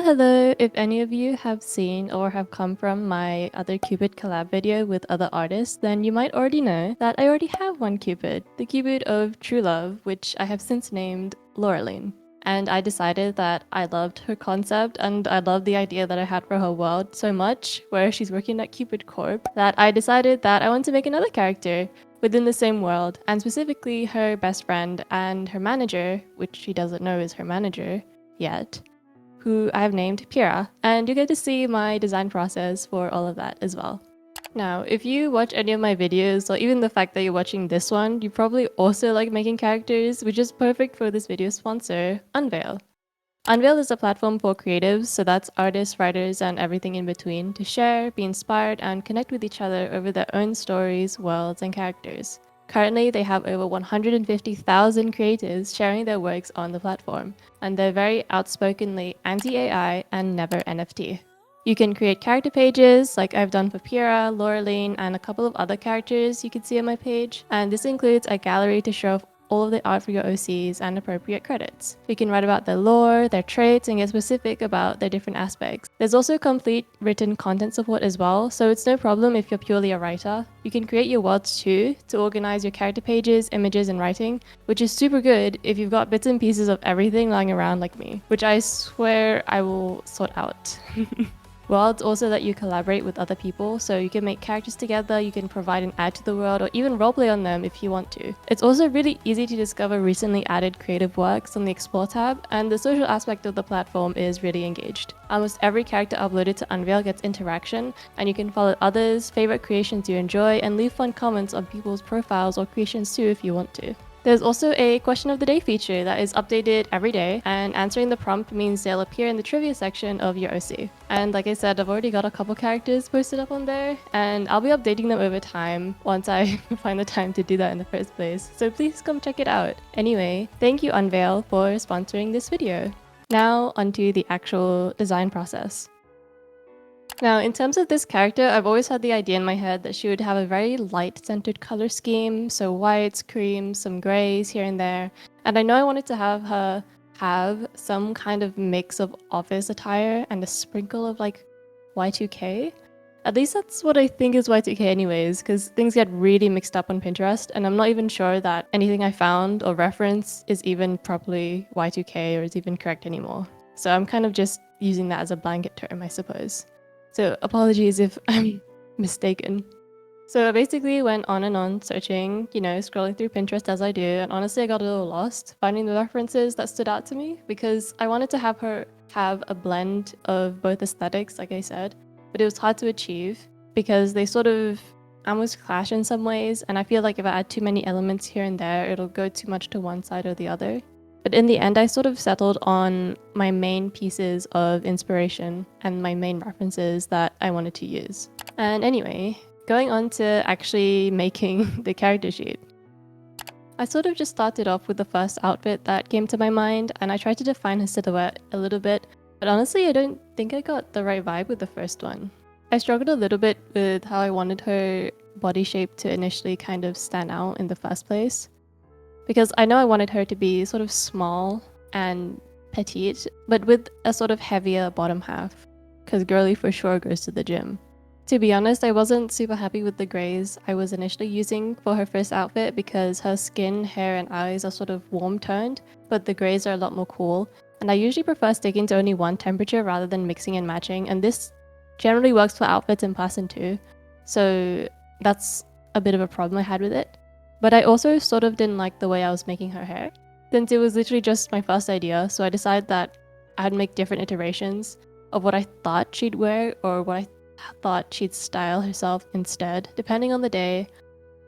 Hello! If any of you have seen or have come from my other Cupid collab video with other artists, then you might already know that I already have one Cupid, the Cupid of True Love, which I have since named Laureline. And I decided that I loved her concept and I loved the idea that I had for her world so much, where she's working at CupidCorp, that I decided that I want to make another character within the same world, and specifically her best friend and her manager, which she doesn't know is her manager yet, who I've named Pira, and you get to see my design process for all of that as well. Now, if you watch any of my videos, or even the fact that you're watching this one, you probably also like making characters, which is perfect for this video sponsor, Unvale. Unvale is a platform for creatives, so that's artists, writers, and everything in between, to share, be inspired, and connect with each other over their own stories, worlds, and characters. Currently, they have over 150,000 creators sharing their works on the platform, and they're very outspokenly anti-AI and never NFT. You can create character pages like I've done for Pira, Laureline, and a couple of other characters you can see on my page, and this includes a gallery to show off all of the art for your OCs and appropriate credits. You can write about their lore, their traits, and get specific about their different aspects. There's also complete written content support as well, so it's no problem if you're purely a writer. You can create your worlds too, to organize your character pages, images, and writing, which is super good if you've got bits and pieces of everything lying around like me, which I swear I will sort out. Worlds also let you collaborate with other people, so you can make characters together, you can provide an add to the world, or even roleplay on them if you want to. It's also really easy to discover recently added creative works on the Explore tab, and the social aspect of the platform is really engaged. Almost every character uploaded to Unvale gets interaction, and you can follow others, favorite creations you enjoy, and leave fun comments on people's profiles or creations too if you want to. There's also a question of the day feature that is updated every day, and answering the prompt means they'll appear in the trivia section of your OC. And like I said, I've already got a couple characters posted up on there, and I'll be updating them over time once I find the time to do that in the first place, so please come check it out. Anyway, thank you Unvale for sponsoring this video. Now onto the actual design process. Now, in terms of this character, I've always had the idea in my head that she would have a very light-centered color scheme, so whites, creams, some grays here and there, and I know I wanted to have her have some kind of mix of office attire and a sprinkle of like Y2K. At least that's what I think is Y2K anyways, because things get really mixed up on Pinterest, and I'm not even sure that anything I found or reference is even properly Y2K or is even correct anymore. So I'm kind of just using that as a blanket term, I suppose. So apologies if I'm mistaken. So I basically went on and on searching, scrolling through Pinterest as I do, and honestly I got a little lost finding the references that stood out to me, because I wanted to have her have a blend of both aesthetics, like I said, but it was hard to achieve because they sort of almost clash in some ways, and I feel like if I add too many elements here and there, it'll go too much to one side or the other. But in the end, I sort of settled on my main pieces of inspiration and my main references that I wanted to use. And anyway, going on to actually making the character sheet. I sort of just started off with the first outfit that came to my mind, and I tried to define her silhouette a little bit, but honestly I don't think I got the right vibe with the first one. I struggled a little bit with how I wanted her body shape to initially kind of stand out in the first place, because I know I wanted her to be sort of small and petite, but with a sort of heavier bottom half, because girly for sure goes to the gym. To be honest, I wasn't super happy with the grays I was initially using for her first outfit, because her skin, hair, and eyes are sort of warm toned, but the grays are a lot more cool, and I usually prefer sticking to only one temperature rather than mixing and matching, and this generally works for outfits in person too, so that's a bit of a problem I had with it. But I also sort of didn't like the way I was making her hair, since it was literally just my first idea, so I decided that I'd make different iterations of what I thought she'd wear or what I thought she'd style herself instead, depending on the day.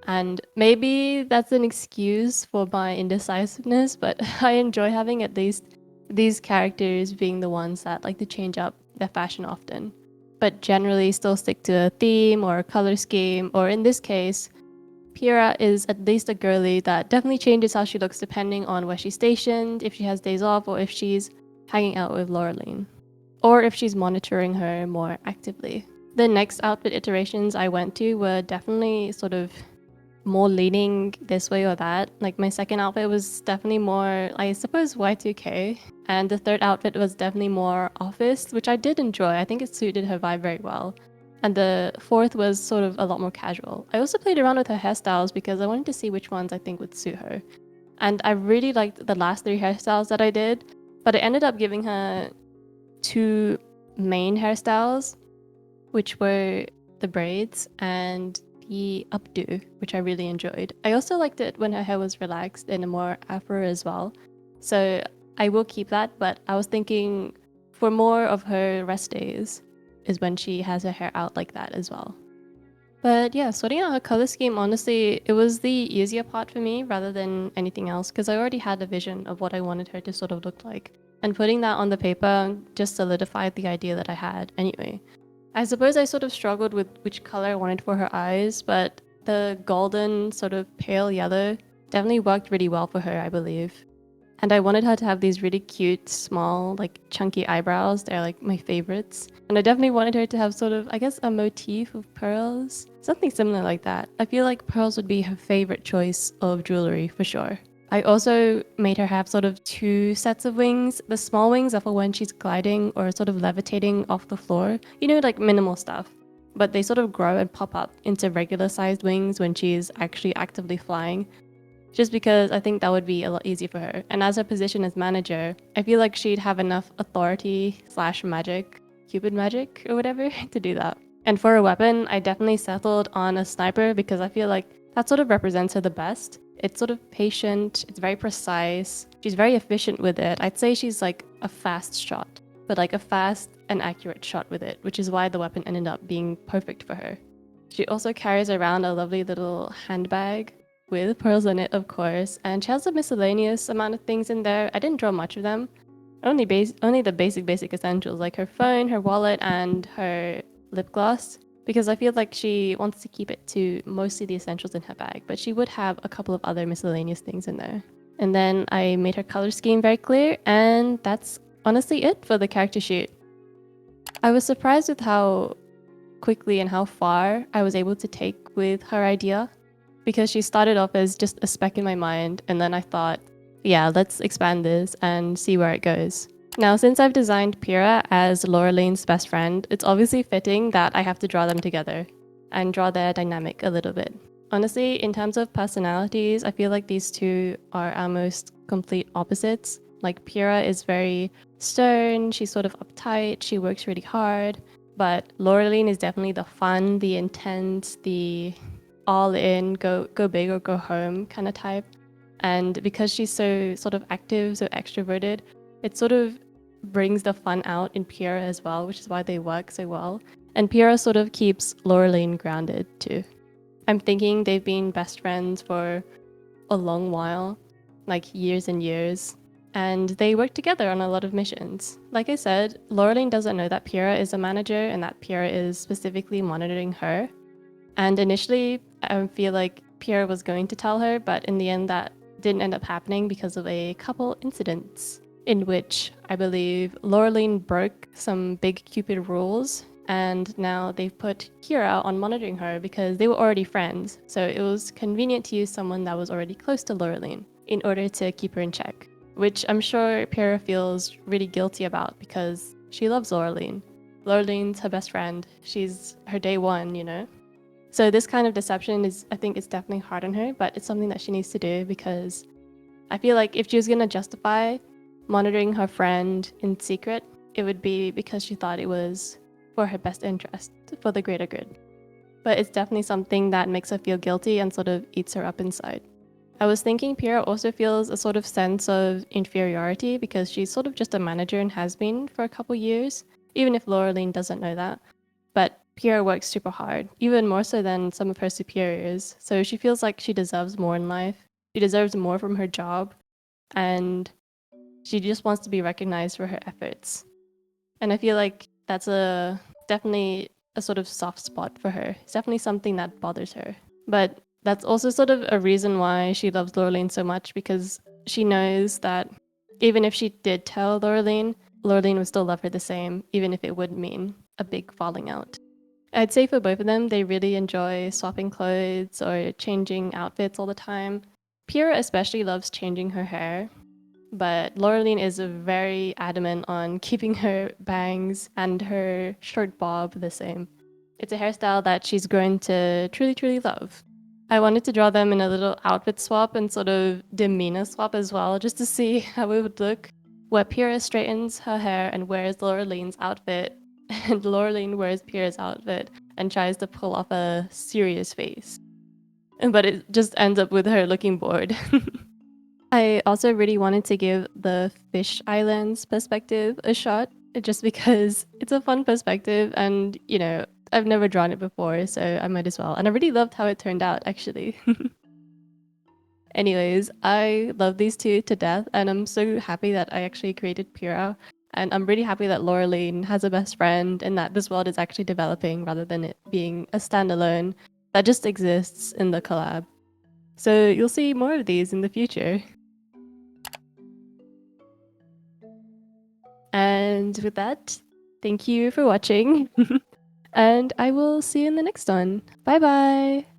And maybe that's an excuse for my indecisiveness, but I enjoy having at least these characters being the ones that like to change up their fashion often, but generally still stick to a theme or a color scheme, or in this case, Pira is at least a girly that definitely changes how she looks depending on where she's stationed, if she has days off, or if she's hanging out with Laureline, or if she's monitoring her more actively. The next outfit iterations I went to were definitely sort of more leaning this way or that. Like my second outfit was definitely more, I suppose, Y2K, And the third outfit was definitely more office, which I did enjoy. I think it suited her vibe very well. And the fourth was sort of a lot more casual. I also played around with her hairstyles because I wanted to see which ones I think would suit her. And I really liked the last three hairstyles that I did, but I ended up giving her two main hairstyles, which were the braids and the updo, which I really enjoyed. I also liked it when her hair was relaxed and more afro as well. So I will keep that, but I was thinking for more of her rest days is when she has her hair out like that as well. But yeah, sorting out her color scheme, honestly, it was the easier part for me rather than anything else because I already had a vision of what I wanted her to sort of look like. And putting that on the paper just solidified the idea that I had anyway. I suppose I sort of struggled with which color I wanted for her eyes, but the golden, sort of pale yellow definitely worked really well for her, I believe. And I wanted her to have these really cute, small, like chunky eyebrows. They're like my favorites. And I definitely wanted her to have sort of, I guess, a motif of pearls. Something similar like that. I feel like pearls would be her favorite choice of jewelry for sure. I also made her have sort of two sets of wings. The small wings are for when she's gliding or sort of levitating off the floor. You know, like minimal stuff. But they sort of grow and pop up into regular sized wings when she's actually actively flying. Just because I think that would be a lot easier for her. And as her position as manager, I feel like she'd have enough authority slash magic, cupid magic or whatever, to do that. And for a weapon, I definitely settled on a sniper because I feel like that sort of represents her the best. It's sort of patient, it's very precise, she's very efficient with it. I'd say she's like a fast shot, but like a fast and accurate shot with it, which is why the weapon ended up being perfect for her. She also carries around a lovely little handbag with pearls in it, of course, and she has a miscellaneous amount of things in there. I didn't draw much of them. Only the basic essentials like her phone, her wallet, and her lip gloss. Because I feel like she wants to keep it to mostly the essentials in her bag, but she would have a couple of other miscellaneous things in there. And then I made her color scheme very clear, and that's honestly it for the character sheet. I was surprised with how quickly and how far I was able to take with her idea because she started off as just a speck in my mind, and then I thought, yeah, let's expand this and see where it goes. Now, since I've designed Pyrrha as Laureline's best friend, it's obviously fitting that I have to draw them together and draw their dynamic a little bit. Honestly, in terms of personalities, I feel like these two are our most complete opposites. Like Pyrrha is very stern, she's sort of uptight, she works really hard, but Laureline is definitely the fun, the intense, the all in, go big or go home kind of type. And because she's so sort of active, so extroverted, it sort of brings the fun out in Pyrrha as well, which is why they work so well. And Pyrrha sort of keeps Laureline grounded too. I'm thinking they've been best friends for a long while, like years and years, and they work together on a lot of missions. Like I said, Laureline doesn't know that Pyrrha is a manager and that Pyrrha is specifically monitoring her. And initially, I feel like Pyrrha was going to tell her, but in the end, that didn't end up happening because of a couple incidents in which I believe Laureline broke some big Cupid rules, and now they've put Kira on monitoring her because they were already friends. So it was convenient to use someone that was already close to Laureline in order to keep her in check, which I'm sure Pyrrha feels really guilty about because she loves Laureline. Laureline's her best friend. She's her day one, you know? So this kind of deception is, I think it's definitely hard on her, but it's something that she needs to do because I feel like if she was going to justify monitoring her friend in secret, it would be because she thought it was for her best interest, for the greater good. But it's definitely something that makes her feel guilty and sort of eats her up inside. I was thinking Pyrrha also feels a sort of sense of inferiority because she's sort of just a manager and has been for a couple years, even if Laureline doesn't know that. But Pyrrha works super hard, even more so than some of her superiors, so she feels like she deserves more in life. She deserves more from her job, and she just wants to be recognized for her efforts. And I feel like that's definitely a sort of soft spot for her. It's definitely something that bothers her. But that's also sort of a reason why she loves Laureline so much, because she knows that even if she did tell Laureline, Laureline would still love her the same, even if it would mean a big falling out. I'd say for both of them, they really enjoy swapping clothes or changing outfits all the time. Pyrrha especially loves changing her hair but Laureline is very adamant on keeping her bangs and her short bob the same. It's a hairstyle that she's grown to truly, truly love. I wanted to draw them in a little outfit swap and sort of demeanor swap as well, just to see how it would look, where Pyrrha straightens her hair and wears Laureline's outfit, and Laureline wears Pyrrha's outfit and tries to pull off a serious face. But it just ends up with her looking bored. I also really wanted to give the Fish Islands perspective a shot, just because it's a fun perspective and, you know, I've never drawn it before, so I might as well. And I really loved how it turned out, actually. Anyways, I love these two to death, and I'm so happy that I actually created Pyrrha. And I'm really happy that Laureline has a best friend and that this world is actually developing rather than it being a standalone that just exists in the collab. So you'll see more of these in the future. And with that, thank you for watching, and I will see you in the next one. Bye bye!